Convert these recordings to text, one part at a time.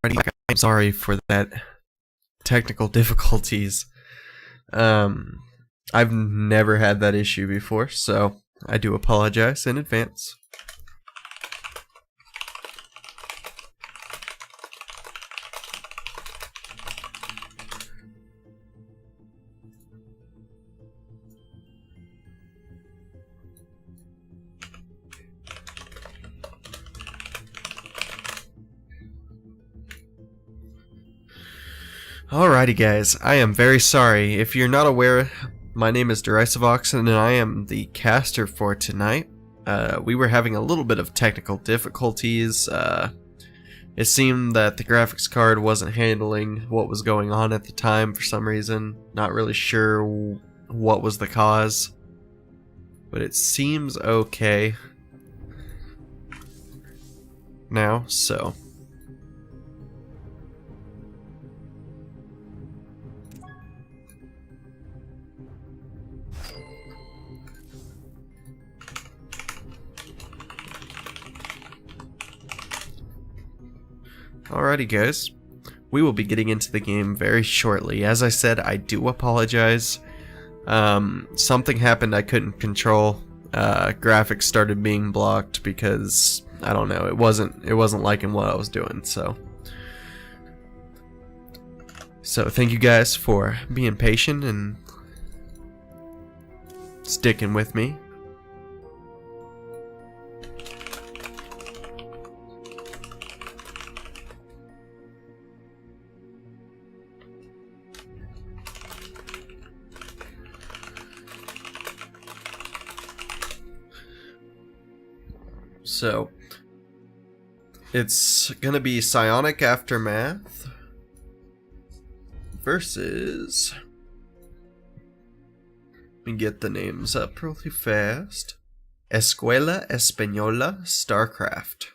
I'm sorry for that technical difficulties. I've never had that issue before, so I do apologize in advance. Alrighty guys, I am very sorry. If you're not aware, my name is Derisivox and I am the caster for tonight. We were having a little bit of technical difficulties. It seemed that the graphics card wasn't handling what was going on at the time for some reason. Not really sure what was the cause, but it seems okay now, so... Alrighty guys, we will be getting into the game very shortly. As I said, I do apologize. Something happened I couldn't control. Graphics started being blocked because, I don't know, it wasn't liking what I was doing, so thank you guys for being patient and sticking with me. So, it's gonna be Psionic Aftermath versus... Let me get the names up really fast. Escuela Española StarCraft.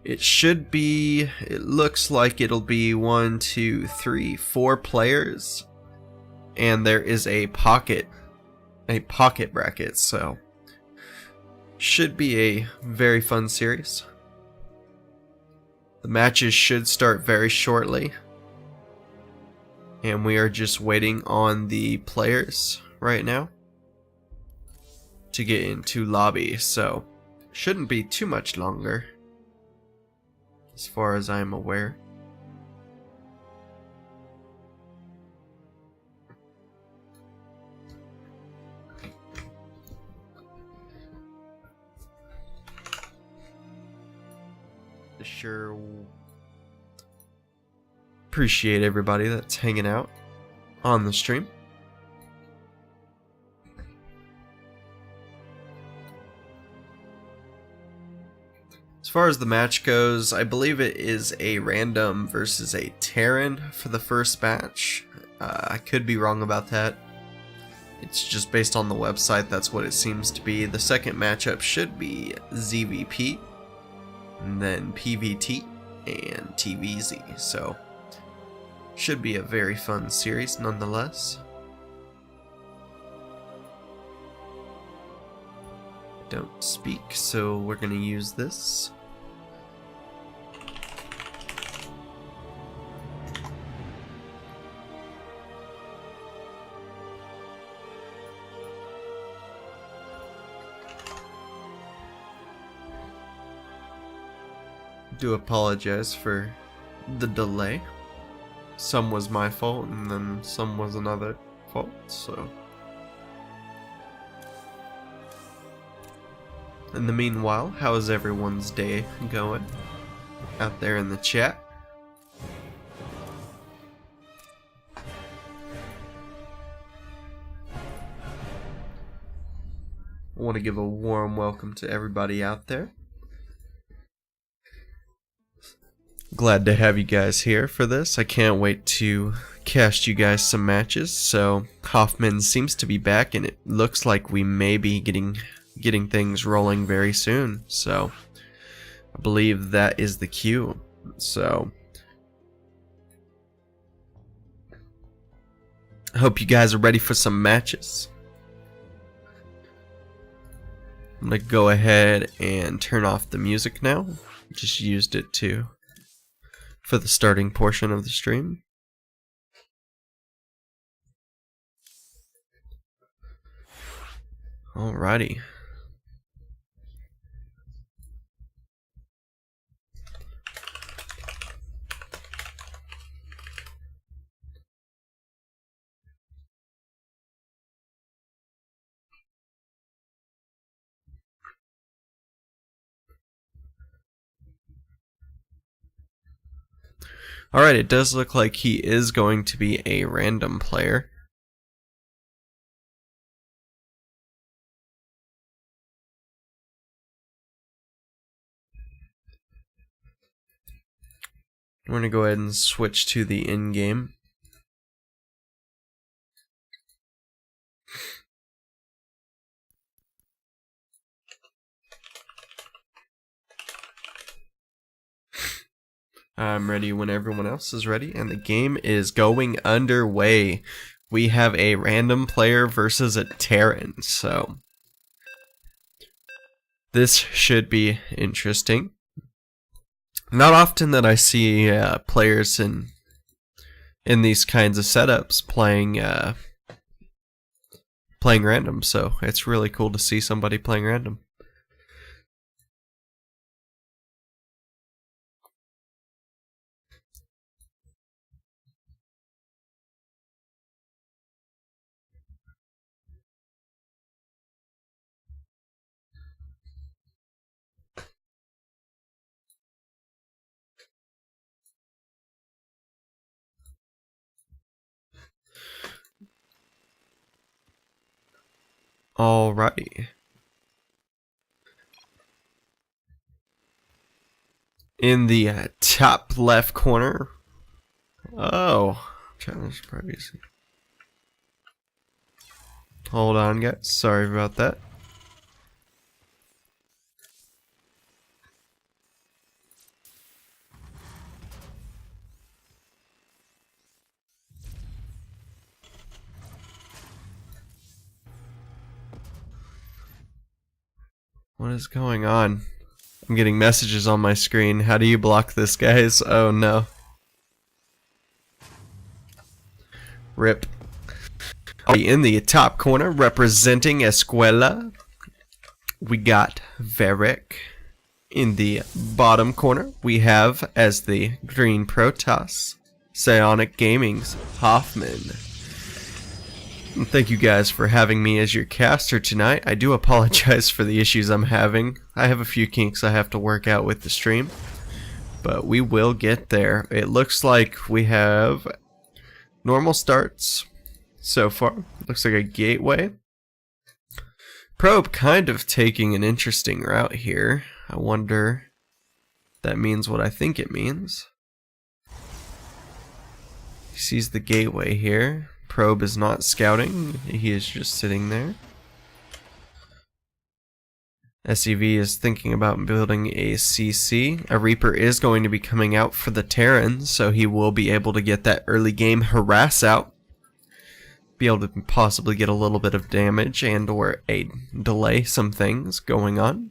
It looks like it'll be 1, 2, 3, 4 players. And there is a pocket bracket, so... Should be a very fun series. The matches should start very shortly. And we are just waiting on the players right now to get into lobby, so shouldn't be too much longer as far as I'm aware. Sure, appreciate everybody that's hanging out on the stream. As far as the match goes, I believe it is a random versus a Terran for the first match. I could be wrong about that. It's just based on the website, that's what it seems to be. The second matchup should be ZVP, and then PVT and TVZ, so should be a very fun series nonetheless. Don't speak, so we're gonna use this. Do apologize for the delay. Some was my fault and then some was another fault, so. In the meanwhile, how is everyone's day going out there in the chat? I want to give a warm welcome to everybody out there. Glad to have you guys here for this. I can't wait to cast you guys some matches. So Hoffman seems to be back, and it looks like we may be getting things rolling very soon. So I believe that is the cue. So I hope you guys are ready for some matches. I'm gonna go ahead and turn off the music now. Just used it to for the starting portion of the stream. Alrighty. Alright, it does look like he is going to be a random player. We're going to go ahead and switch to the in-game. I'm ready when everyone else is ready, and the game is going underway. We have a random player versus a Terran, so this should be interesting. Not often that I see players in these kinds of setups playing random, so it's really cool to see somebody playing random. Alrighty. In the top left corner. Oh, challenge privacy. Hold on, guys. Sorry about that. What is going on? I'm getting messages on my screen. How do you block this, guys? Oh no. Rip. In the top corner, representing Escuela, we got Varric. In the bottom corner, we have, as the green Protoss, Psionic Gaming's Hoffman. Thank you guys for having me as your caster tonight. I do apologize for the issues I'm having. I have a few kinks I have to work out with the stream, but we will get there. It looks like we have normal starts so far. Looks like a gateway. Probe kind of taking an interesting route here. I wonder if that means what I think it means. He sees the gateway here. Probe is not scouting, he is just sitting there. SEV is thinking about building a CC. A Reaper is going to be coming out for the Terran, so he will be able to get that early game harass out. Be able to possibly get a little bit of damage and or a delay some things going on.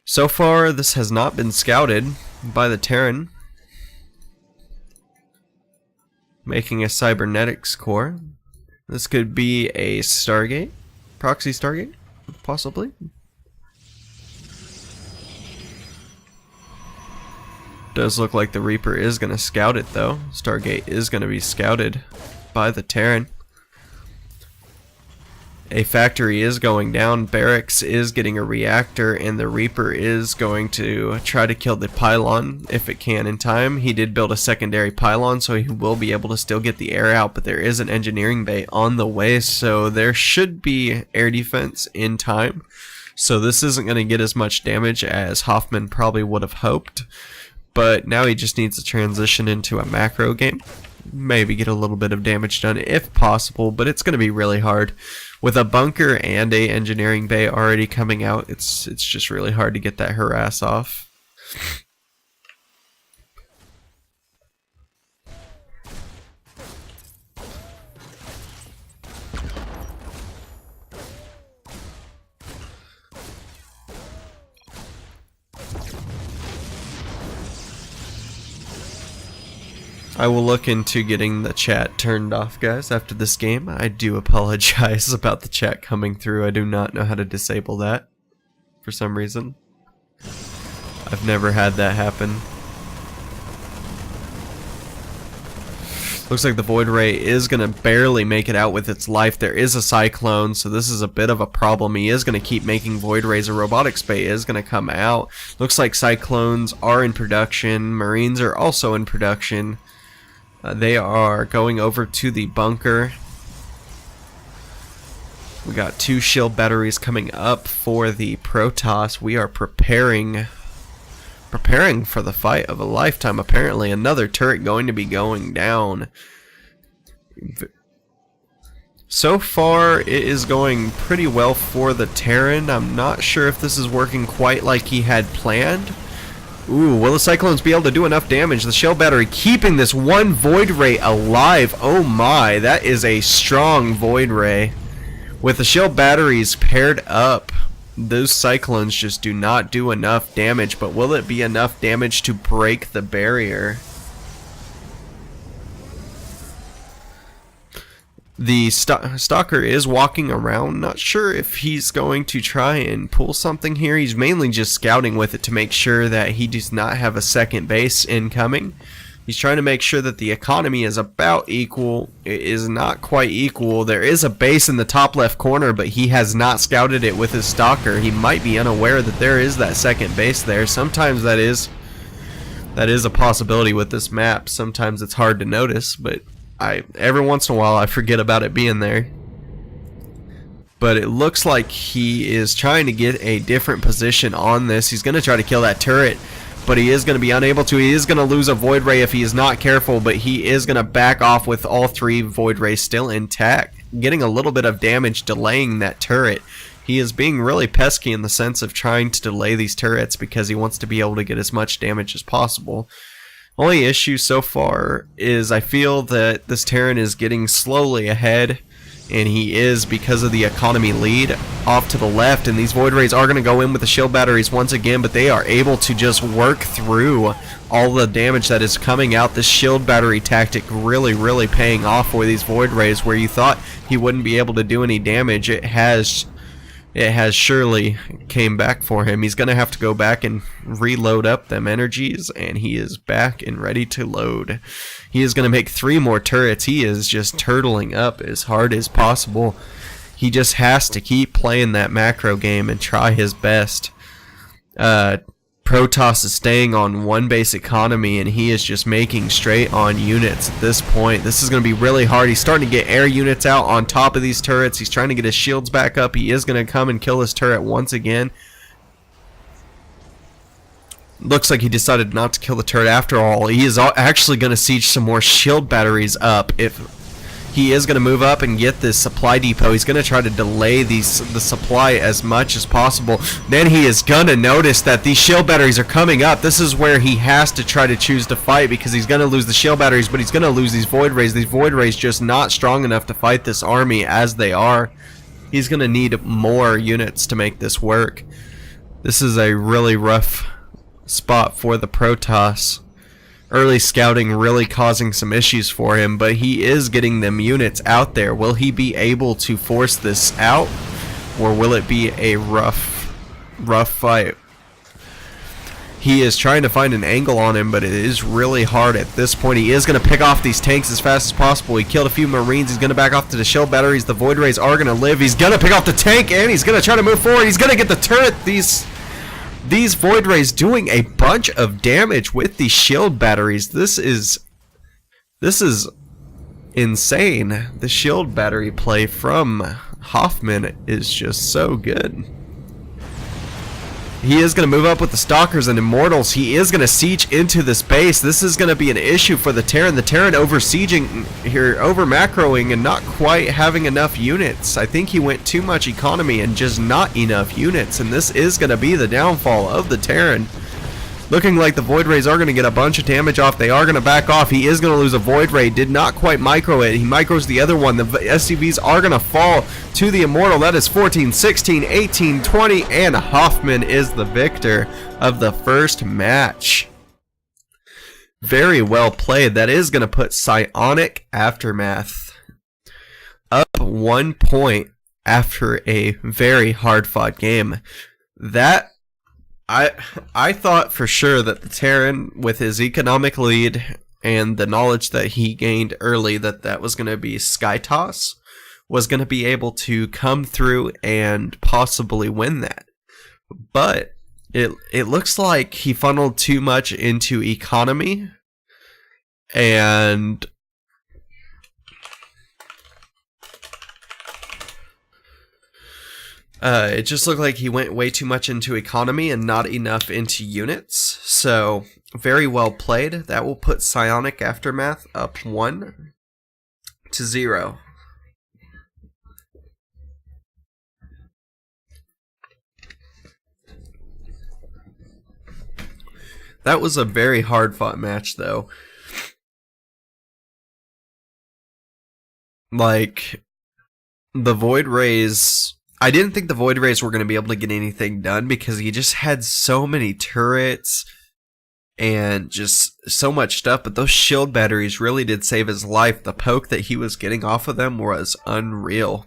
So far, this has not been scouted by the Terran. Making a cybernetics core. This could be a Stargate, proxy Stargate, possibly. Does look like the Reaper is going to scout it though. Stargate is going to be scouted by the Terran. A factory is going down, barracks is getting a reactor, and the Reaper is going to try to kill the pylon if it can in time. He did build a secondary pylon, so he will be able to still get the air out, but there is an engineering bay on the way, so there should be air defense in time. So this isn't going to get as much damage as Hoffman probably would have hoped, but now he just needs to transition into a macro game. Maybe get a little bit of damage done if possible, but it's going to be really hard. With a bunker and a engineering bay already coming out, it's just really hard to get that harass off. I will look into getting the chat turned off, guys, after this game. I do apologize about the chat coming through. I do not know how to disable that for some reason. I've never had that happen. Looks like the Void Ray is going to barely make it out with its life. There is a Cyclone, so this is a bit of a problem. He is going to keep making Void Rays. A Robotics Bay is going to come out. Looks like Cyclones are in production. Marines are also in production. They are going over to the bunker. We got 2 shield batteries coming up for the Protoss. We are preparing for the fight of a lifetime. Apparently another turret going to be going down. So far it is going pretty well for the Terran. I'm not sure if this is working quite like he had planned. Ooh, will the Cyclones be able to do enough damage? The shell battery keeping this one Void Ray alive. Oh my, that is a strong Void Ray. With the shell batteries paired up, those Cyclones just do not do enough damage, but will it be enough damage to break the barrier? The Stalker is walking around, not sure if he's going to try and pull something here. He's mainly just scouting with it to make sure that he does not have a second base incoming. He's trying to make sure that the economy is about equal. It is not quite equal. There is a base in the top left corner, but he has not scouted it with his Stalker. He might be unaware that there is that second base there. Sometimes that is a possibility with this map. Sometimes it's hard to notice, but every once in a while I forget about it being there. But it looks like he is trying to get a different position on this. He's going to try to kill that turret, but he is going to be unable to. He is going to lose a Void Ray if he is not careful, but he is going to back off with all 3 Void Rays still intact, getting a little bit of damage, delaying that turret. He is being really pesky in the sense of trying to delay these turrets because he wants to be able to get as much damage as possible. Only issue so far is I feel that this Terran is getting slowly ahead, and he is, because of the economy lead, off to the left, and these Void Rays are going to go in with the shield batteries once again, but they are able to just work through all the damage that is coming out. This shield battery tactic really paying off for these Void Rays. Where you thought he wouldn't be able to do any damage, it has surely came back for him. He's going to have to go back and reload up them energies, and he is back and ready to load. He is going to make 3 more turrets. He is just turtling up as hard as possible. He just has to keep playing that macro game and try his best. Protoss is staying on 1 base economy, and he is just making straight on units at this point. This is going to be really hard. He's starting to get air units out on top of these turrets. He's trying to get his shields back up. He is going to come and kill his turret once again. Looks like he decided not to kill the turret after all. He is actually going to siege some more shield batteries up. If he is going to move up and get this supply depot, he's going to try to delay the supply as much as possible. Then he is going to notice that these shield batteries are coming up. This is where he has to try to choose to fight, because he's going to lose the shield batteries, but he's going to lose these Void Rays. These Void Rays just not strong enough to fight this army as they are. He's going to need more units to make this work. This is a really rough spot for the Protoss. Early scouting really causing some issues for him, but he is getting them units out there. Will he be able to force this out, or will it be a rough fight? He is trying to find an angle on him, but it is really hard at this point. He is going to pick off these tanks as fast as possible. He killed a few Marines. He's going to back off to the shield batteries. The Void Rays are going to live. He's going to pick off the tank, and he's going to try to move forward. He's going to get the turret. These Void Rays doing a bunch of damage with the shield batteries. This is insane. The shield battery play from Hoffman is just so good. He is going to move up with the Stalkers and Immortals. He is going to siege into this base. This is going to be an issue for the Terran. The Terran over-sieging here, over-macroing and not quite having enough units. I think he went too much economy and just not enough units, and this is going to be the downfall of the Terran. Looking like the Void Rays are going to get a bunch of damage off. They are going to back off. He is going to lose a Void Ray. Did not quite micro it. He micros the other one. The SCVs are going to fall to the Immortal. That is 14, 16, 18, 20, and Hoffman is the victor of the first match. Very well played. That is going to put Psionic Aftermath up 1 point after a very hard-fought game. That I thought for sure that the Terran, with his economic lead and the knowledge that he gained early, that was going to be Sky Toss, was going to be able to come through and possibly win that. But it looks like he funneled too much into economy, and it just looked like he went way too much into economy and not enough into units. So, very well played. That will put Psionic Aftermath up 1-0. That was a very hard-fought match, though. Like, the Void Rays... I didn't think the Void Rays were going to be able to get anything done because he just had so many turrets and just so much stuff, but those shield batteries really did save his life. The poke that he was getting off of them was unreal.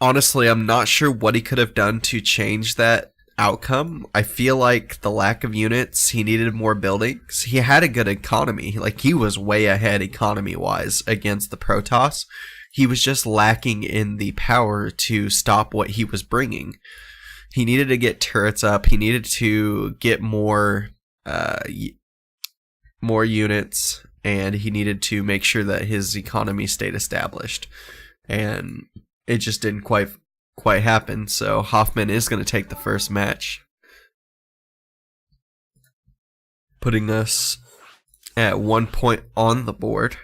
Honestly, I'm not sure what he could have done to change that outcome. I feel like the lack of units, he needed more buildings. He had a good economy. Like, he was way ahead economy-wise against the Protoss. He was just lacking in the power to stop what he was bringing. He needed to get turrets up. He needed to get more units, and he needed to make sure that his economy stayed established. And it just didn't quite happen. So Hoffman is going to take the first match, putting us at 1 point on the board.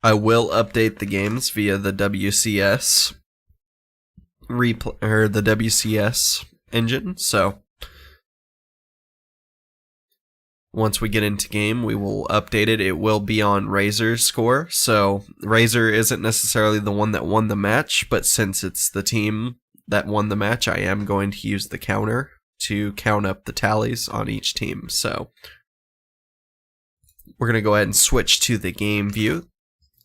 I will update the games via the WCS replay, or the WCS engine. So once we get into game, we will update it. It will be on Razor's score. So Razor isn't necessarily the one that won the match, but since it's the team that won the match, I am going to use the counter to count up the tallies on each team. So we're going to go ahead and switch to the game view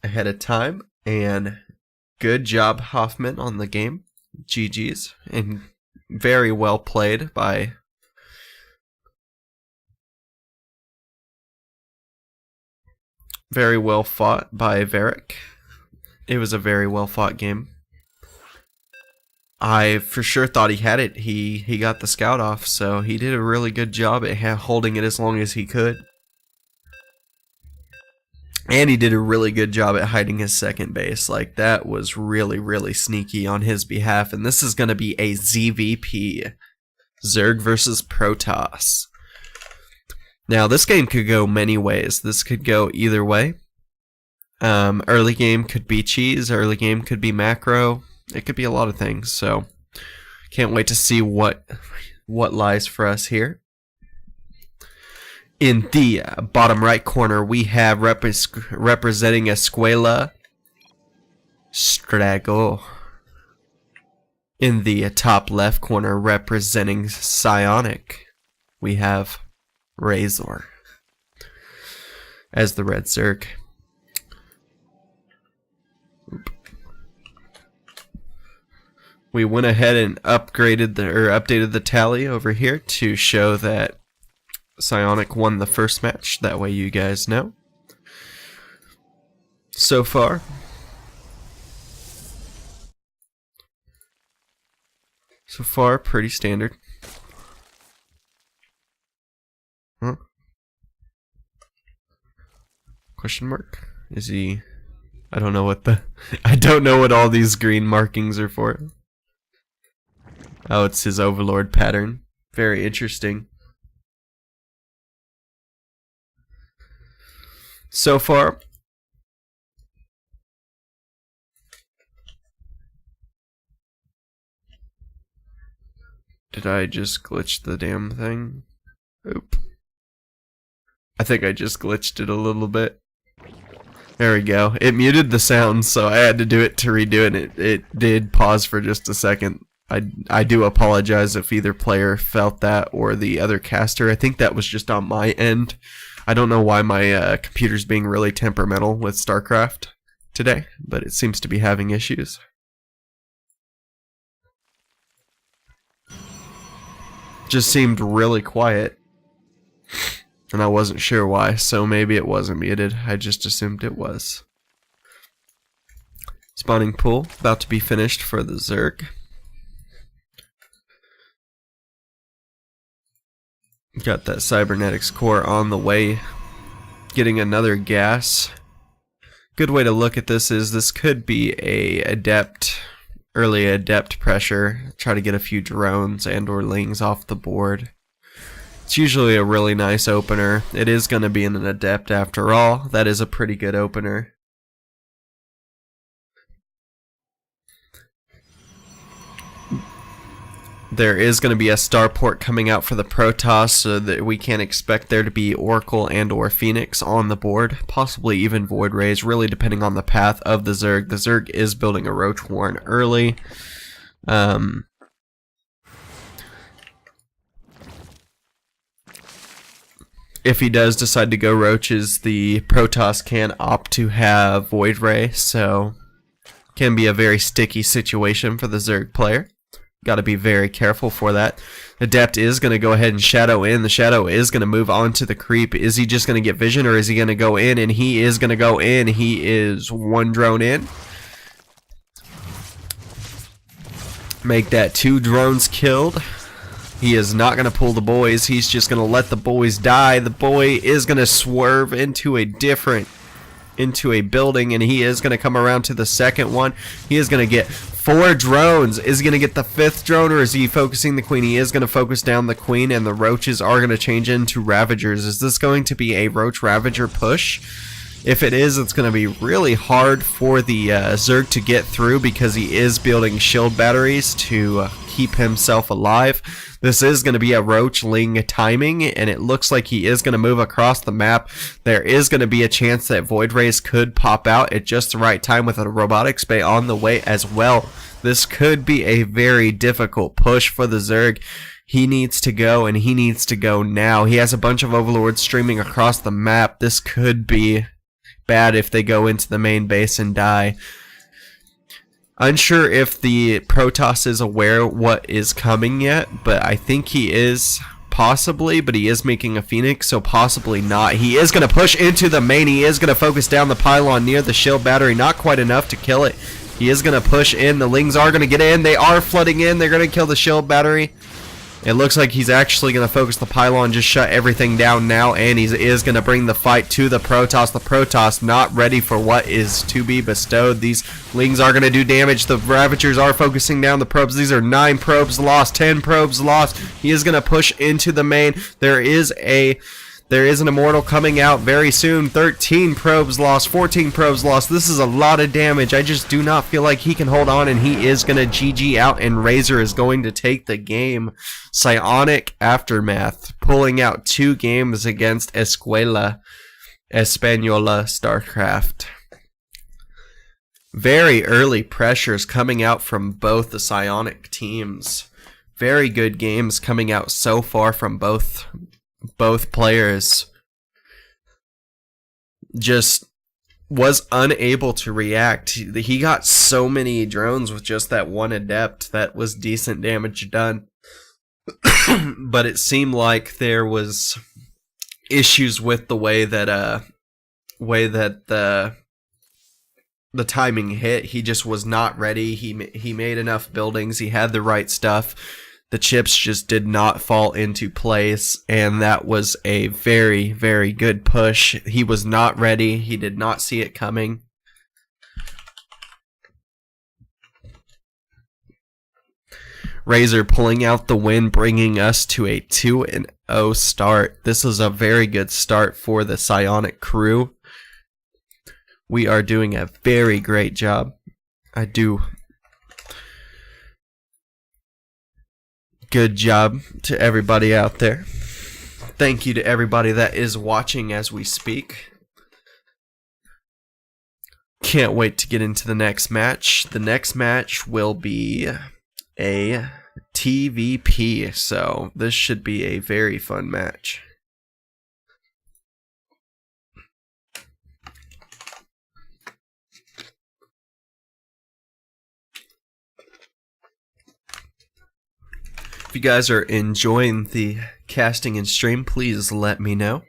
ahead of time, and good job, Hoffman, on the game. GG's, and very well played by very well fought by Varric. It was a very well fought game. I for sure thought he had it. He got the scout off, so he did a really good job at holding it as long as he could. And he did a really good job at hiding his second base. Like, that was really, really sneaky on his behalf. And this is going to be a ZVP. Zerg versus Protoss. Now, this game could go many ways. This could go either way. Early game could be cheese. Early game could be macro. It could be a lot of things. So, can't wait to see what lies for us here. In the bottom right corner, we have representing Escuela Strago. In the top left corner, representing Psionic, we have Razor as the red Zerg. We went ahead and updated the tally over here to show that Psionic won the first match. That way you guys know. So far, pretty standard. Huh? Question mark? Is he... I don't know what all these green markings are for. Oh, it's his Overlord pattern. Very interesting. So far, did I just glitch the damn thing? Oop. I think I just glitched it a little bit. There we go. It muted the sound, so I had to do it to redo it. It did pause for just a second. I do apologize if either player felt that or the other caster. I think that was just on my end. I don't know why my computer's being really temperamental with StarCraft today, but it seems to be having issues. Just seemed really quiet, and I wasn't sure why, so maybe it wasn't muted. I just assumed it was. Spawning pool, about to be finished for the Zerg. Got that cybernetics core on the way, getting another gas. Good way to look at this is this could be a early adept pressure. Try to get a few drones and or lings off the board. It's usually a really nice opener. It is going to be an adept after all. That is a pretty good opener. There is going to be a starport coming out for the Protoss, so that we can expect there to be Oracle and or Phoenix on the board, possibly even Void Rays, really depending on the path of the Zerg. The Zerg is building a Roach Warren early. If he does decide to go Roaches, the Protoss can opt to have Void Ray, so can be a very sticky situation for the Zerg player. Got to be very careful for that. Adept is going to go ahead and shadow in. The shadow is going to move on to the creep. Is he just going to get vision, or is he going to go in? And he is going to go in. He is one drone in. Make that 2 drones killed. He is not going to pull the boys. He's just going to let the boys die. The boy is going to swerve into a building, and he is going to come around to the second one. He is going to get 4 drones. Is he going to get the 5th drone, or is he focusing the queen? He is going to focus down the queen, and the roaches are going to change into ravagers. Is this going to be a roach ravager push? If it is, it's going to be really hard for the Zerg to get through, because he is building shield batteries to keep himself alive. This is going to be a roachling timing, and it looks like he is going to move across the map. There is going to be a chance that Void Rays could pop out at just the right time with a robotics bay on the way as well. This could be a very difficult push for the Zerg. He needs to go, and he needs to go now. He has a bunch of overlords streaming across the map. This could be bad if they go into the main base and die. Unsure if the Protoss is aware what is coming yet, but I think he is, possibly, but he is making a Phoenix, so possibly not. He is going to push into the main. He is going to focus down the pylon near the shield battery. Not quite enough to kill it. He is going to push in. The Lings are going to get in. They are flooding in. They're going to kill the shield battery. It looks like he's actually going to focus the pylon, just shut everything down now, and he is going to bring the fight to the Protoss. The Protoss not ready for what is to be bestowed. These Lings are going to do damage. The Ravagers are focusing down the probes. These are 9 probes lost, 10 probes lost. He is going to push into the main. There is an Immortal coming out very soon. 13 probes lost, 14 probes lost. This is a lot of damage. I just do not feel like he can hold on, and he is going to GG out, and Razor is going to take the game. Psionic Aftermath, pulling out 2 games against Escuela Española StarCraft. Very early pressures coming out from both the Psionic teams. Very good games coming out so far from both players. Just was unable to react. He got so many drones with just that one adept. That was decent damage done. But it seemed like there was issues with the way that the timing hit. He just was not ready. He made enough buildings. He had the right stuff. The chips just did not fall into place, and that was a very, very good push. He was not ready. He did not see it coming. Razor pulling out the win, bringing us to a 2-0 start. This is a very good start for the Psionic crew. We are doing a very great job. Good job to everybody out there. Thank you to everybody that is watching as we speak. Can't wait to get into the next match. The next match will be a TVP, so this should be a very fun match. If you guys are enjoying the casting and stream, please let me know.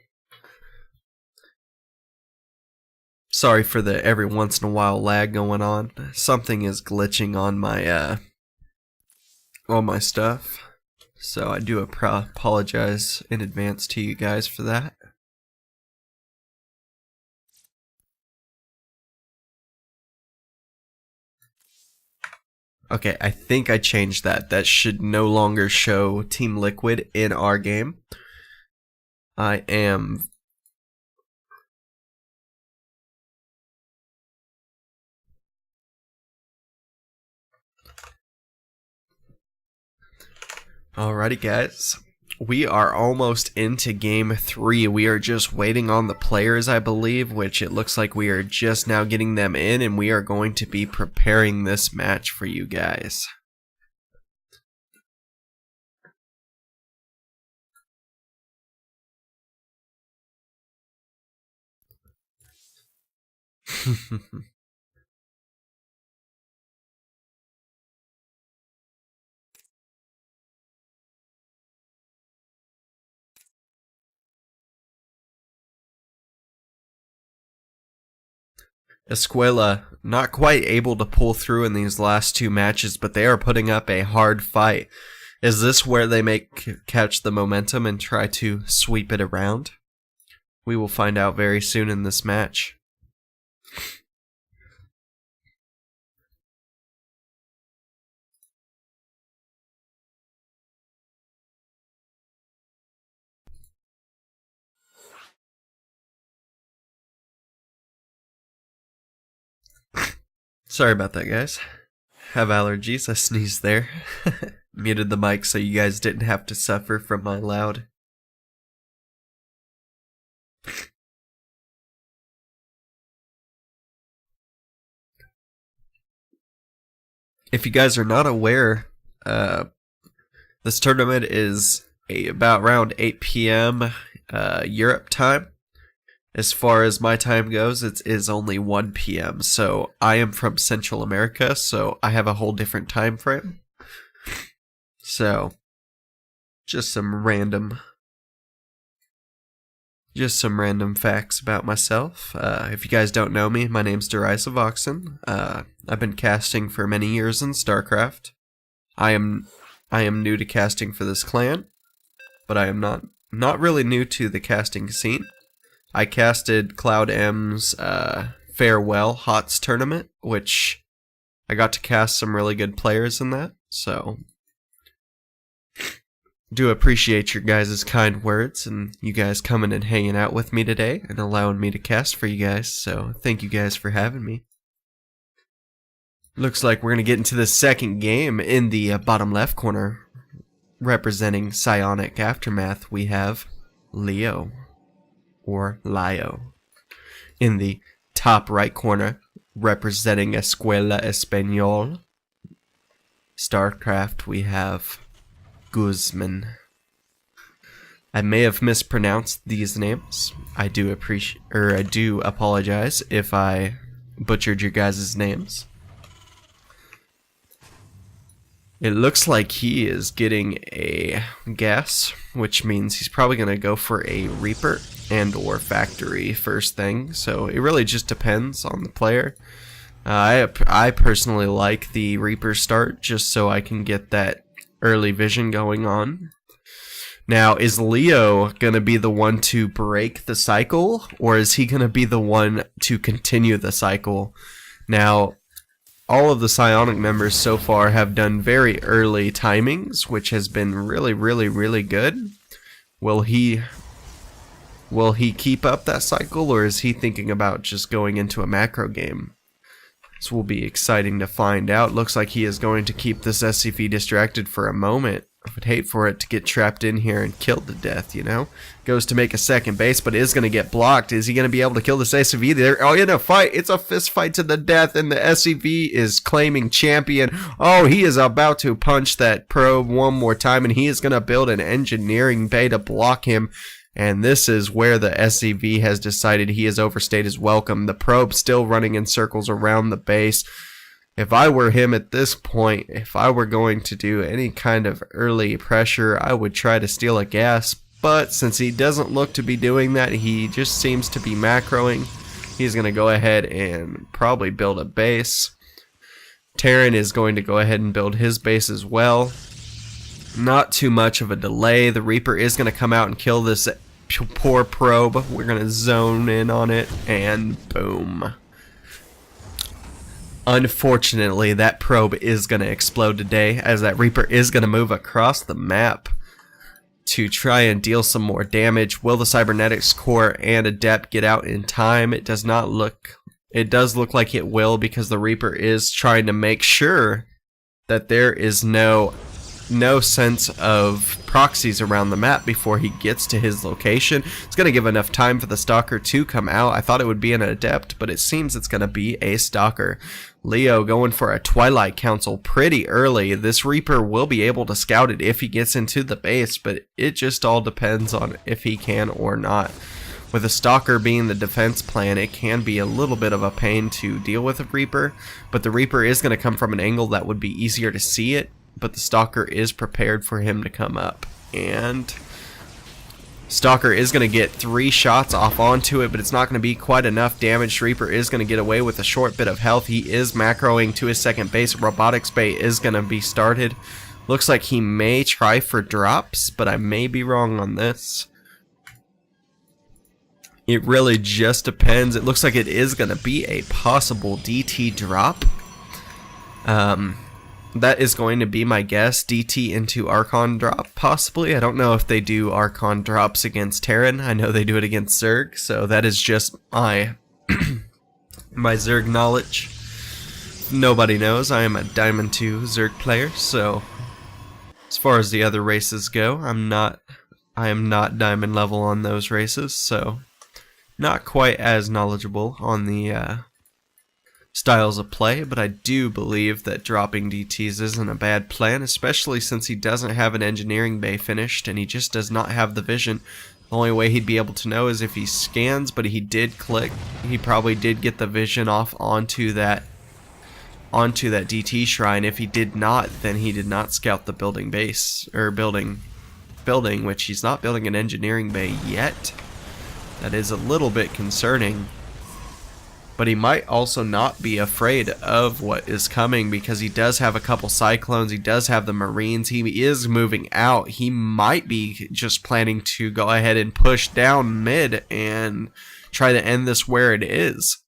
Sorry for the every once in a while lag going on. Something is glitching on my all my stuff, so I do apologize in advance to you guys for that. Okay, I think I changed that. That should no longer show Team Liquid in our game. I am... Alrighty guys, we are almost into game 3. We are just waiting on the players, I believe, which it looks like we are just now getting them in, and we are going to be preparing this match for you guys. Escuela not quite able to pull through in these last 2 matches, but they are putting up a hard fight. Is this where they catch the momentum and try to sweep it around? We will find out very soon in this match. Sorry about that, guys. Have allergies. I sneezed there. Muted the mic so you guys didn't have to suffer from my loud. If you guys are not aware, this tournament is about around 8 p.m. Europe time. As far as my time goes, it is only 1 p.m. So I am from Central America, so I have a whole different time frame. So just some random facts about myself. If you guys don't know me, my name's Derisive Oxen. I've been casting for many years in StarCraft. I am new to casting for this clan, but I am not really new to the casting scene. I casted Cloud M's Farewell HOTS tournament, which I got to cast some really good players in that, so do appreciate your guys' kind words and you guys coming and hanging out with me today and allowing me to cast for you guys, so thank you guys for having me. Looks like we're going to get into the second game. In the bottom left corner, representing Psionic Aftermath, we have Leo. Or Lio. In the top right corner, representing Escuela Español, StarCraft, we have Guzman. I may have mispronounced these names. I do apologize if I butchered your guys' names. It looks like he is getting a gas, which means he's probably going to go for a Reaper and or Factory first thing, so it really just depends on the player. I personally like the Reaper start just so I can get that early vision going on. Now, is Leo going to be the one to break the cycle, or is he going to be the one to continue the cycle? Now, all of the Psionic members so far have done very early timings, which has been really good. Will he keep up that cycle, or is he thinking about just going into a macro game? This will be exciting to find out. Looks like he is going to keep this SCV distracted for a moment. I would hate for it to get trapped in here and killed to death, you know? Goes to make a second base, but is going to get blocked. Is he going to be able to kill this SCV? They're in a fight. It's a fist fight to the death, and the SCV is claiming champion. Oh, he is about to punch that probe one more time, and he is going to build an engineering bay to block him. And this is where the SCV has decided he has overstayed his welcome. The probe still running in circles around the base. If I were him at this point, if I were going to do any kind of early pressure, I would try to steal a gas. But since he doesn't look to be doing that, he just seems to be macroing. He's going to go ahead and probably build a base. Terran is going to go ahead and build his base as well. Not too much of a delay. The Reaper is going to come out and kill this poor probe. We're going to zone in on it, and boom. Unfortunately, that probe is going to explode today, as that Reaper is going to move across the map to try and deal some more damage. Will the Cybernetics Core and Adept get out in time? It does not look... It does look like it will, because the Reaper is trying to make sure that there is no sense of proxies around the map before he gets to his location. It's going to give enough time for the Stalker to come out. I thought it would be an Adept, but it seems it's going to be a Stalker. Leo going for a Twilight Council pretty early. This Reaper will be able to scout it if he gets into the base, but it just all depends on if he can or not. With a Stalker being the defense plan, it can be a little bit of a pain to deal with a Reaper, but the Reaper is going to come from an angle that would be easier to see it, but the Stalker is prepared for him to come up. And Stalker is going to get 3 shots off onto it, but it's not going to be quite enough damage. Reaper is going to get away with a short bit of health. He is macroing to his second base. Robotics Bay is going to be started. Looks like he may try for drops, but I may be wrong on this. It really just depends. It looks like it is going to be a possible DT drop. That is going to be my guess. DT into Archon drop, possibly. I don't know if they do Archon drops against Terran. I know they do it against Zerg, so that is just my my Zerg knowledge. Nobody knows. I am a Diamond 2 Zerg player, so as far as the other races go, I am not Diamond level on those races, so not quite as knowledgeable on the styles of play, but I do believe that dropping DTs isn't a bad plan, especially since he doesn't have an engineering bay finished and he just does not have the vision. The only way he'd be able to know is if he scans, but he did click. He probably did get the vision off onto that DT shrine. If he did not, then he did not scout the building base, or building, which he's not building an engineering bay yet. That is a little bit concerning. But he might also not be afraid of what is coming, because he does have a couple Cyclones, he does have the Marines, he is moving out. He might be just planning to go ahead and push down mid and try to end this where it is.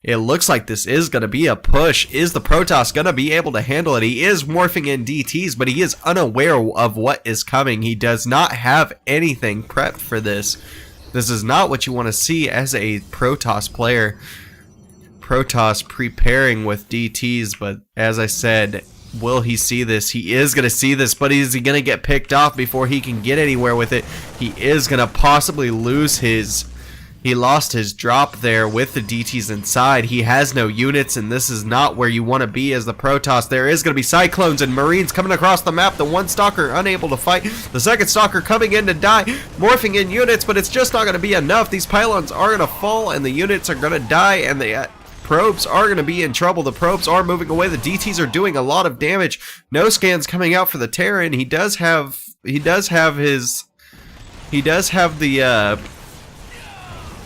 It looks like this is going to be a push. Is the Protoss going to be able to handle it? He is morphing in DTs, but he is unaware of what is coming. He does not have anything prepped for this. This is not what you want to see as a Protoss player. Protoss preparing with DTs, but as I said, will he see this? He is going to see this, but is he going to get picked off before he can get anywhere with it? He is going to possibly lose his... He lost his drop there with the DTs inside. He has no units, and this is not where you want to be as the Protoss. There is going to be Cyclones and Marines coming across the map. The one Stalker unable to fight. The second Stalker coming in to die. Morphing in units, but it's just not going to be enough. These pylons are going to fall, and the units are going to die, and the probes are going to be in trouble. The probes are moving away. The DTs are doing a lot of damage. No scans coming out for the Terran. He does have the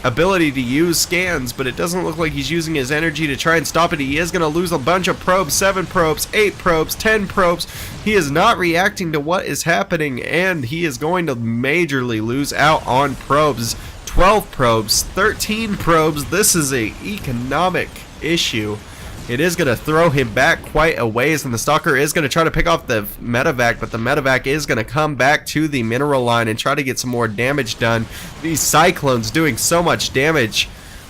ability to use scans, but it doesn't look like he's using his energy to try and stop it. He is going to lose a bunch of probes, 7 probes, 8 probes, 10 probes. He is not reacting to what is happening, and he is going to majorly lose out on probes. 12 probes, 13 probes. This is a economic issue. It is going to throw him back quite a ways, and the Stalker is going to try to pick off the medevac, but the medevac is going to come back to the mineral line and try to get some more damage done. These Cyclones doing so much damage.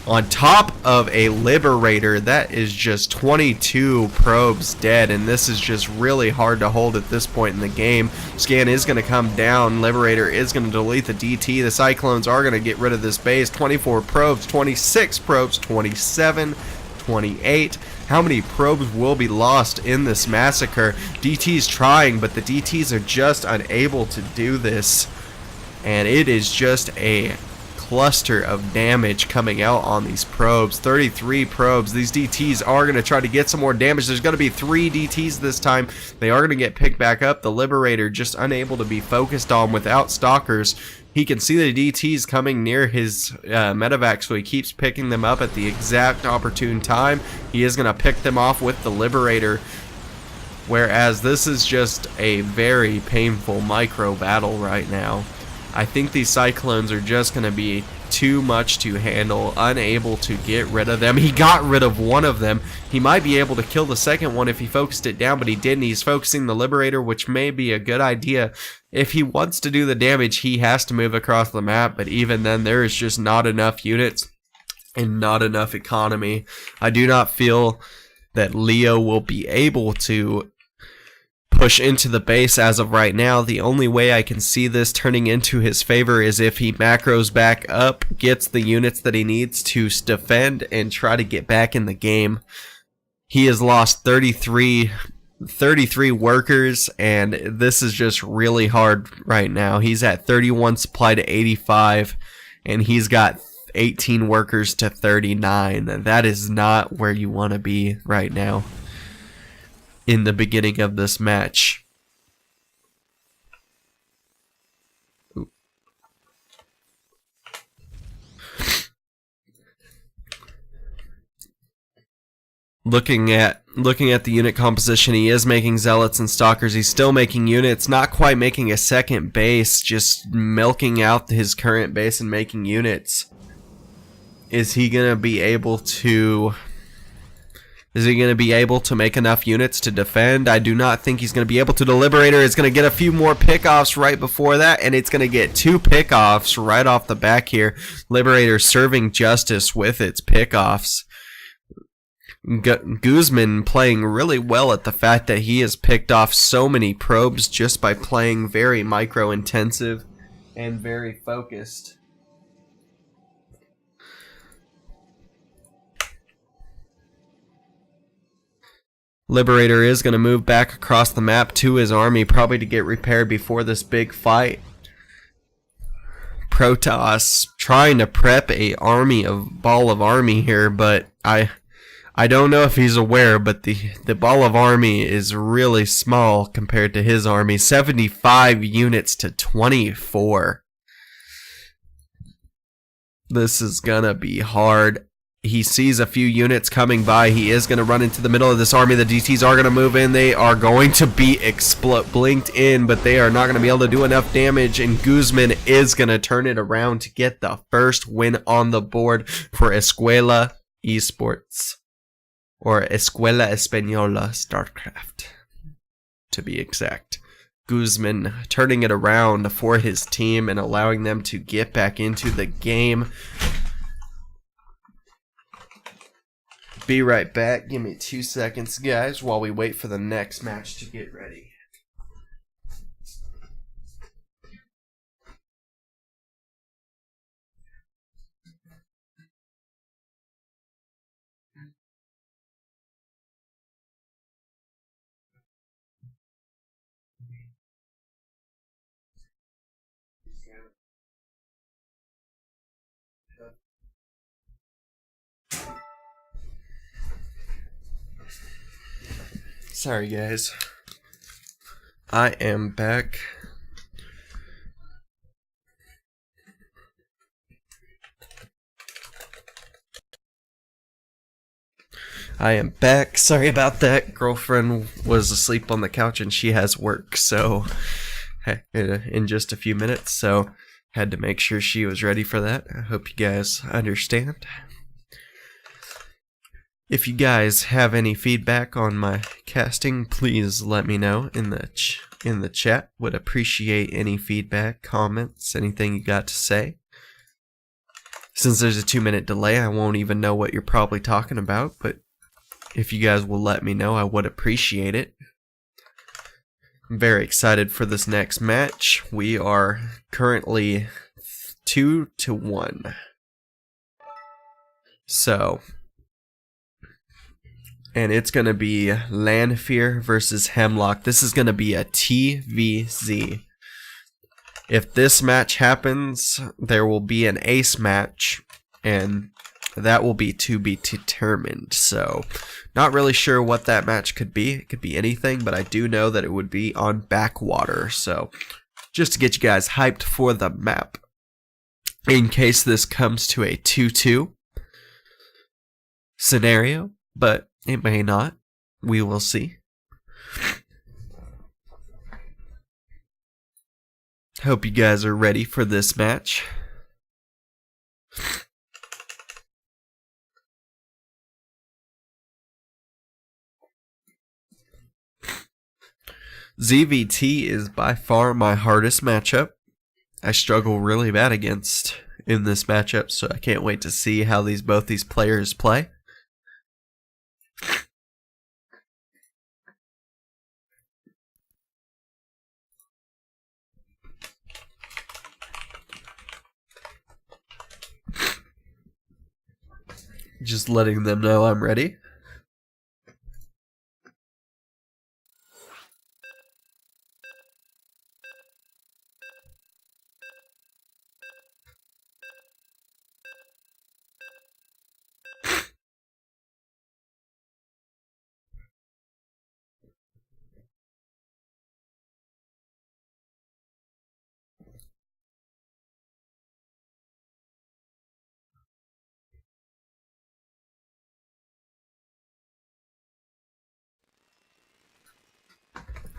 on top of a Liberator. That is just 22 probes dead, and this is just really hard to hold at this point in the game. Scan is going to come down. Liberator is going to delete the DT. The Cyclones are going to get rid of this base. 24 probes, 26 probes, 27, 28. How many probes will be lost in this massacre? DT's trying, but the DTs are just unable to do this. And it is just a cluster of damage coming out on these probes. 33 probes. These DTs are going to try to get some more damage. There's going to be 3 DTs this time. They are going to get picked back up. The Liberator just unable to be focused on without stalkers. He can see the DTs coming near his medevac, so he keeps picking them up at the exact opportune time. He is going to pick them off with the Liberator. Whereas this is just a very painful micro battle right now. I think these Cyclones are just going to be too much to handle, unable to get rid of them. He got rid of one of them. He might be able to kill the second one if he focused it down, but he didn't. He's focusing the Liberator, which may be a good idea. If he wants to do the damage, he has to move across the map, but even then, there is just not enough units and not enough economy. I do not feel that Leo will be able to push into the base as of right now. The only way I can see this turning into his favor is if he macros back up, gets the units that he needs to defend, and try to get back in the game. He has lost 33 workers, and this is just really hard right now. He's at 31 supply to 85, and he's got 18 workers to 39. That is not where you want to be right now in the beginning of this match. Looking at the unit composition, he is making Zealots and Stalkers. He's still making units, not quite making a second base, just milking out his current base and making units. Is he going to be able to make enough units to defend? I do not think he's going to be able to. The Liberator is going to get a few more pickoffs right before that, and it's going to get 2 pickoffs right off the back here. Liberator serving justice with its pickoffs. Guzman playing really well at the fact that he has picked off so many probes just by playing very micro-intensive and very focused. Liberator is going to move back across the map to his army, probably to get repaired before this big fight. Protoss trying to prep a ball of army here, but I don't know if he's aware, but the ball of army is really small compared to his army. 75 units to 24. This is gonna be hard. He sees a few units coming by. He is going to run into the middle of this army. The DTs are going to move in. They are going to be blinked in, but they are not going to be able to do enough damage. And Guzman is going to turn it around to get the first win on the board for Escuela Esports. Or Escuela Española StarCraft, to be exact. Guzman turning it around for his team and allowing them to get back into the game. Be right back. Give me 2 seconds, guys, while we wait for the next match to get ready. Sorry, guys. I am back. Sorry about that. Girlfriend was asleep on the couch and she has work, so in just a few minutes, so had to make sure she was ready for that. I hope you guys understand. If you guys have any feedback on my casting, please let me know in the chat. Would appreciate any feedback, comments, anything you got to say. Since there's a 2-minute delay, I won't even know what you're probably talking about, but if you guys will let me know, I would appreciate it. I'm very excited for this next match. We are currently 2-1. So, and it's going to be Lanfear versus Hemlock. This is going to be a TVZ. If this match happens, there will be an ace match, and that will be to be determined. So, not really sure what that match could be. It could be anything, but I do know that it would be on backwater. So, just to get you guys hyped for the map. In case this comes to a 2-2 scenario, but it may not. We will see. Hope you guys are ready for this match. ZVT is by far my hardest matchup. I struggle really bad against in this matchup, so I can't wait to see how both these players play. Just letting them know I'm ready.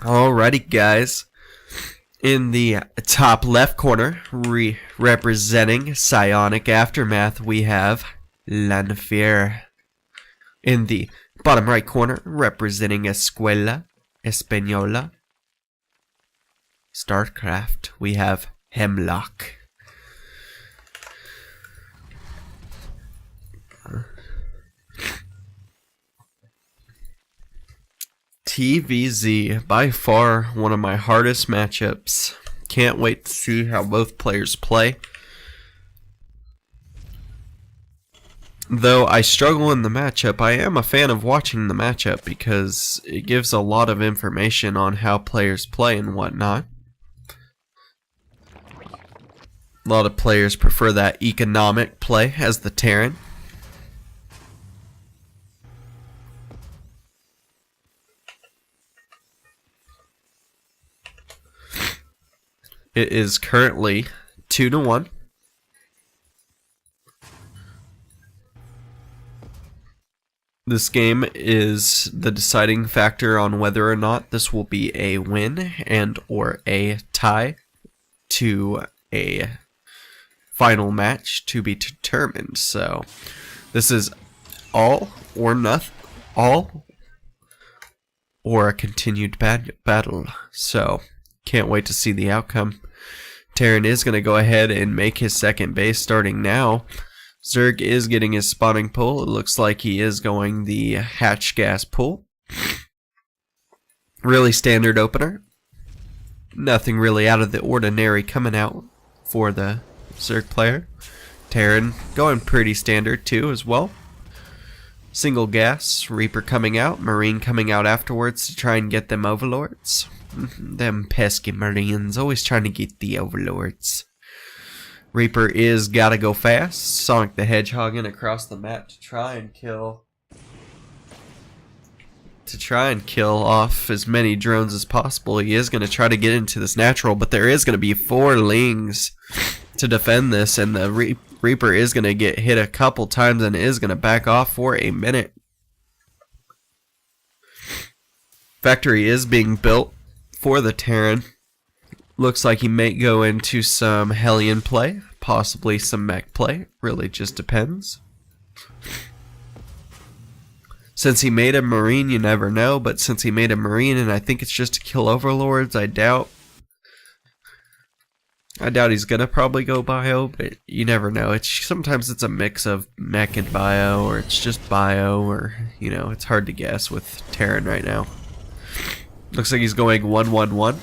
Alrighty, guys. In the top left corner, representing Psionic Aftermath, we have Lanfear. In the bottom right corner, representing Escuela Española StarCraft, we have Hemlock. TVZ, by far one of my hardest matchups. Can't wait to see how both players play. Though I struggle in the matchup, I am a fan of watching the matchup because it gives a lot of information on how players play and whatnot. A lot of players prefer that economic play as the Terran. It is currently 2-1. This game is the deciding factor on whether or not this will be a win and or a tie to a final match to be determined. So this is all or nothing, all or a continued battle. So can't wait to see the outcome. Terran is going to go ahead and make his second base starting now. Zerg is getting his spawning pull. It looks like he is going the hatch gas pull. Really standard opener. Nothing really out of the ordinary coming out for the Zerg player. Terran going pretty standard too as well. Single gas, Reaper coming out, Marine coming out afterwards to try and get them overlords. Them pesky Marines always trying to get the overlords. Reaper is gotta go fast. Sonic the Hedgehog in across the map to try and kill off as many drones as possible. He is gonna try to get into this natural, but there is gonna be 4 Lings to defend this, and the Reaper is gonna get hit a couple times and is gonna back off for a minute. Factory is being built for the Terran. Looks like he may go into some Hellion play, possibly some mech play. Really just depends. Since he made a Marine, you never know, but since he made a Marine and I think it's just to kill overlords, I doubt I doubt he's gonna probably go bio, but you never know. Sometimes it's a mix of mech and bio, or it's just bio, or you know, it's hard to guess with Terran right now. Looks like he's going 1-1-1.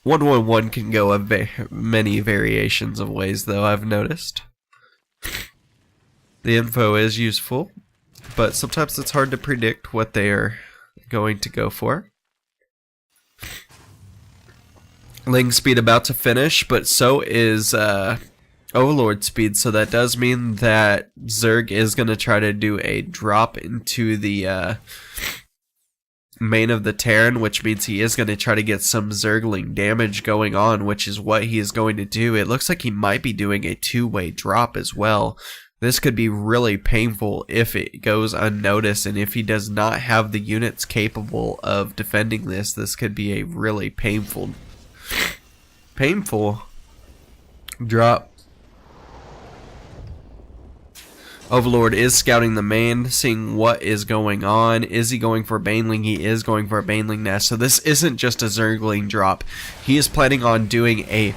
1-1-1 can go many variations of ways, though, I've noticed. The info is useful, but sometimes it's hard to predict what they are going to go for. Ling speed about to finish, but so is Overlord speed, so that does mean that Zerg is going to try to do a drop into the main of the Terran, which means he is going to try to get some Zergling damage going on, which is what he is going to do. It looks like he might be doing a two-way drop as well. This could be really painful if it goes unnoticed, and if he does not have the units capable of defending this, this could be a really painful drop. Overlord is scouting the main, seeing what is going on. Is he going for a Baneling? He is going for a Baneling nest. So this isn't just a Zergling drop. He is planning on doing a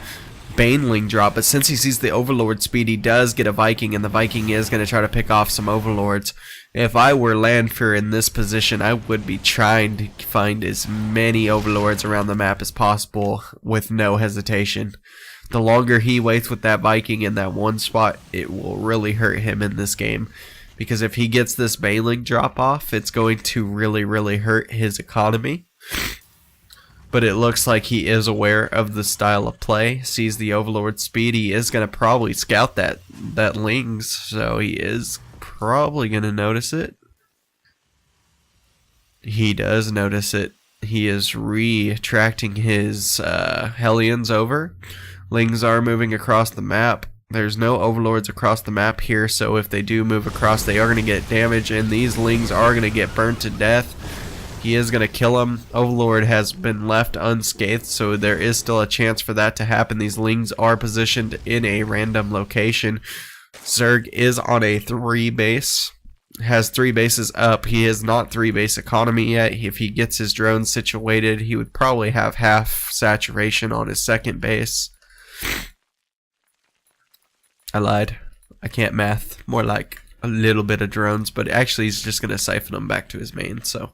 Baneling drop, but since he sees the Overlord speed, he does get a Viking, and the Viking is going to try to pick off some Overlords. If I were Landfear in this position, I would be trying to find as many Overlords around the map as possible with no hesitation. The longer he waits with that Viking in that one spot, it will really hurt him in this game. Because if he gets this Baneling drop off, it's going to really hurt his economy. But it looks like he is aware of the style of play, sees the Overlord speed. He is going to probably scout that Lings, so he is probably going to notice it. He does notice it. He is retracting his Hellions over. Lings are moving across the map. There's no Overlords across the map here, so if they do move across, they are going to get damage, and these Lings are going to get burnt to death. He is going to kill him. Overlord has been left unscathed, so there is still a chance for that to happen. These Lings are positioned in a random location. Zerg is on a 3 base. Has 3 bases up. He is not 3 base economy yet. If he gets his drones situated, he would probably have half saturation on his 2nd base. I lied. I can't math. More like a little bit of drones, but actually he's just going to siphon them back to his main, so.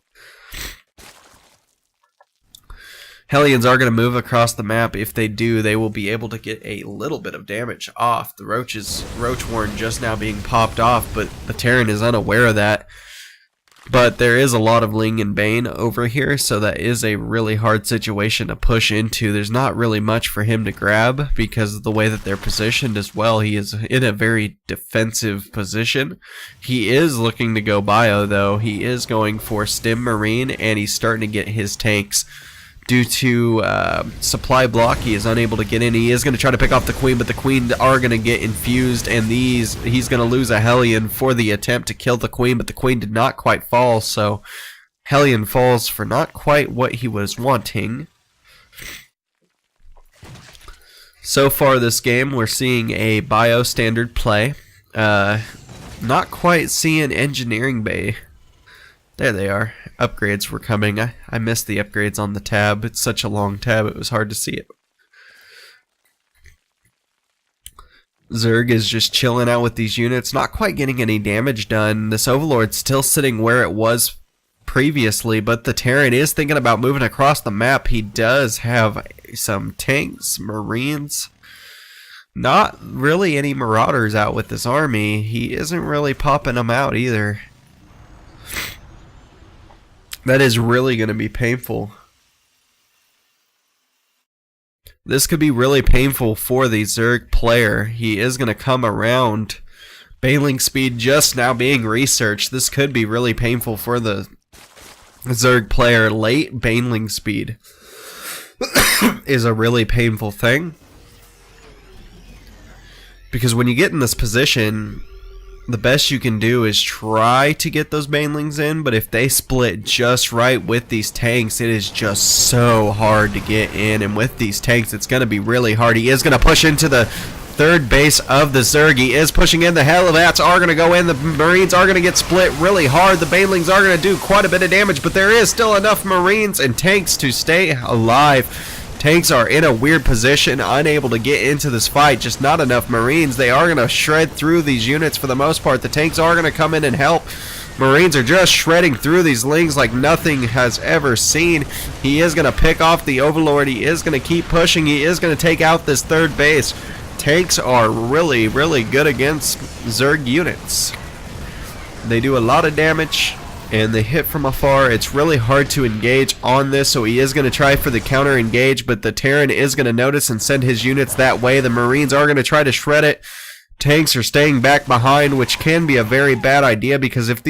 Hellions are going to move across the map. If they do, they will be able to get a little bit of damage off. The Roach Warren just now being popped off, but the Terran is unaware of that. But there is a lot of Ling and Bane over here, so that is a really hard situation to push into. There's not really much for him to grab because of the way that they're positioned as well. He is in a very defensive position. He is looking to go bio, though. He is going for Stim Marine, and he's starting to get his tanks. Due to supply block, he is unable to get in. He is going to try to pick off the Queen, but the Queen are going to get infused, and he's going to lose a Hellion for the attempt to kill the Queen, but the Queen did not quite fall, so Hellion falls for not quite what he was wanting. So far this game, we're seeing a bio standard play. Not quite seeing engineering bay. There they are. Upgrades were coming. I missed the upgrades on the tab. It's such a long tab, it was hard to see it. Zerg is just chilling out with these units, not quite getting any damage done. This Overlord's still sitting where it was previously, but the Terran is thinking about moving across the map. He does have some tanks, Marines. Not really any Marauders out with this army. He isn't really popping them out either. That is really going to be painful. This could be really painful for the Zerg player. He is going to come around. Baneling speed just now being researched. This could be really painful for the Zerg player. Late Baneling speed is a really painful thing. Because when you get in this position, the best you can do is try to get those Banelings in, but if they split just right with these tanks, it is just so hard to get in, and with these tanks, it's going to be really hard. He is going to push into the third base of the Zerg. He is pushing in. The Helivats are going to go in. The Marines are going to get split really hard. The Banelings are going to do quite a bit of damage, but there is still enough Marines and tanks to stay alive. Tanks are in a weird position, unable to get into this fight. Just not enough Marines. They are going to shred through these units for the most part. The tanks are going to come in and help. Marines are just shredding through these lings like nothing has ever seen. He is going to pick off the Overlord. He is going to keep pushing. He is going to take out this third base. Tanks are really, really good against Zerg units. They do a lot of damage, and they hit from afar. It's really hard to engage on this, so he is going to try for the counter engage, but the Terran is going to notice and send his units that way. The Marines are going to try to shred it. Tanks are staying back behind, which can be a very bad idea, because if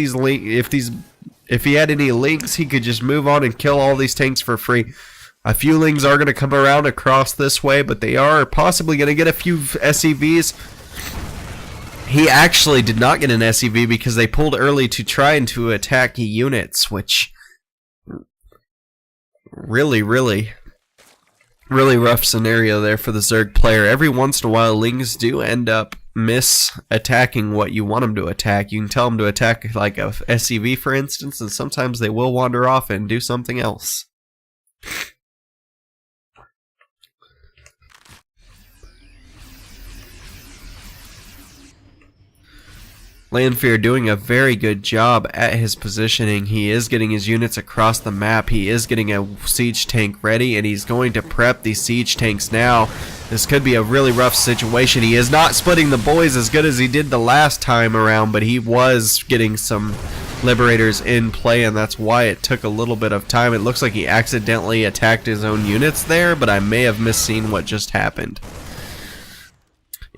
he had any links, he could just move on and kill all these tanks for free. A few lings are going to come around across this way, but they are possibly going to get a few SCVs. He actually did not get an SCV because they pulled early to try and to attack units, which really rough scenario there for the Zerg player. Every once in a while, lings do end up attacking what you want them to attack. You can tell them to attack like a SCV, for instance, and sometimes they will wander off and do something else. Lanfear doing a very good job at his positioning. He is getting his units across the map. He is getting a siege tank ready, and he's going to prep these siege tanks now. This could be a really rough situation. He is not splitting the boys as good as he did the last time around, but he was getting some liberators in play, and that's why it took a little bit of time. It looks like he accidentally attacked his own units there, but I may have misseen what just happened.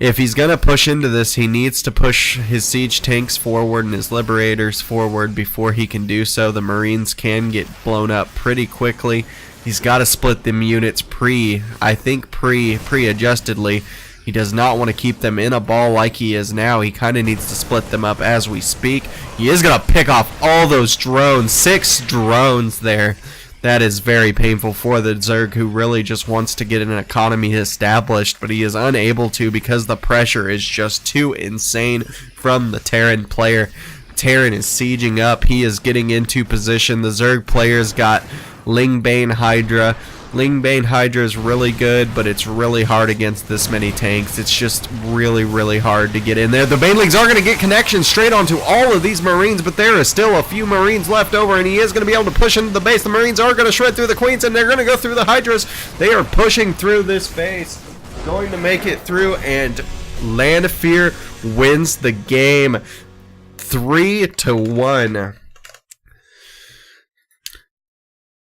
If he's going to push into this, he needs to push his siege tanks forward and his liberators forward before he can do so. The Marines can get blown up pretty quickly. He's got to split them units pre-adjustedly. He does not want to keep them in a ball like he is now. He kind of needs to split them up as we speak. He is going to pick off all those drones. 6 drones there. That is very painful for the Zerg, who really just wants to get an economy established, but he is unable to because the pressure is just too insane from the Terran player. Terran is sieging up. He is getting into position. The Zerg player's got Lingbane Hydra. Lingbane Hydra is really good, but it's really hard against this many tanks. It's just really hard to get in there. The Banelings are going to get connections straight onto all of these Marines, but there is still a few Marines left over, and he is going to be able to push into the base. The Marines are going to shred through the Queens, and they're going to go through the Hydras. They are pushing through this base, going to make it through, and Lanfear wins the game 3-1.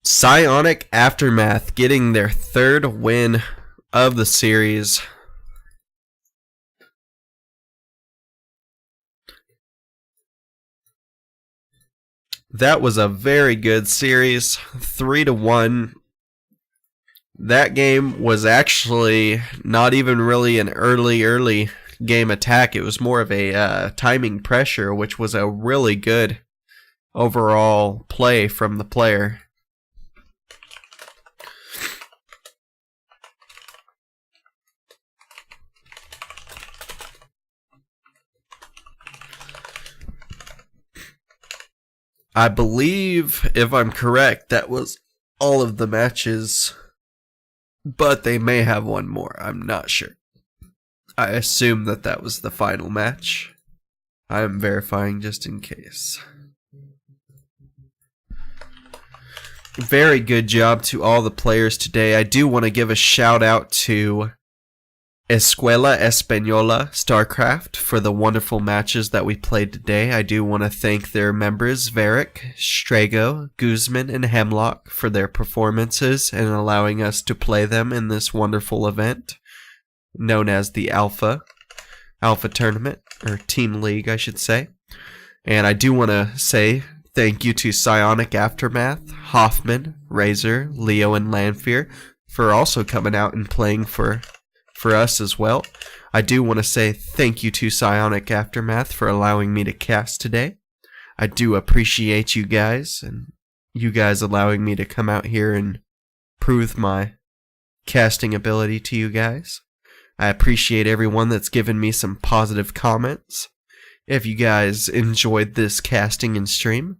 Psionic Aftermath getting their 3rd win of the series. That was a very good series, 3-1. That game was actually not even really an early game attack. It was more of a timing pressure, which was a really good overall play from the player. I believe, if I'm correct, that was all of the matches, but they may have one more. I'm not sure. I assume that that was the final match. I am verifying just in case. Very good job to all the players today. I do want to give a shout out to Escuela Española StarCraft for the wonderful matches that we played today. I do want to thank their members, Varric, Strago, Guzman, and Hemlock, for their performances and allowing us to play them in this wonderful event known as the Alpha Tournament, or Team League, I should say. And I do want to say thank you to Psionic Aftermath, Hoffman, Razor, Leo, and Lanfear for also coming out and playing for us as well. I do want to say thank you to Psionic Aftermath for allowing me to cast today. I do appreciate you guys, and you guys allowing me to come out here and prove my casting ability to you guys. I appreciate everyone that's given me some positive comments. If you guys enjoyed this casting and stream,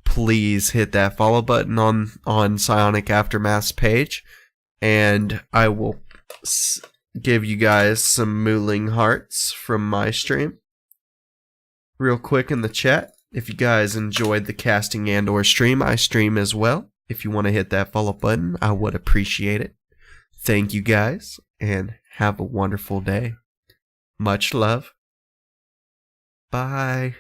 please hit that follow button on Psionic Aftermath's page, and I will give you guys some mooling hearts from my stream. Real quick in the chat, if you guys enjoyed the casting and or stream, I stream as well. If you want to hit that follow button, I would appreciate it. Thank you guys, and have a wonderful day. Much love. Bye.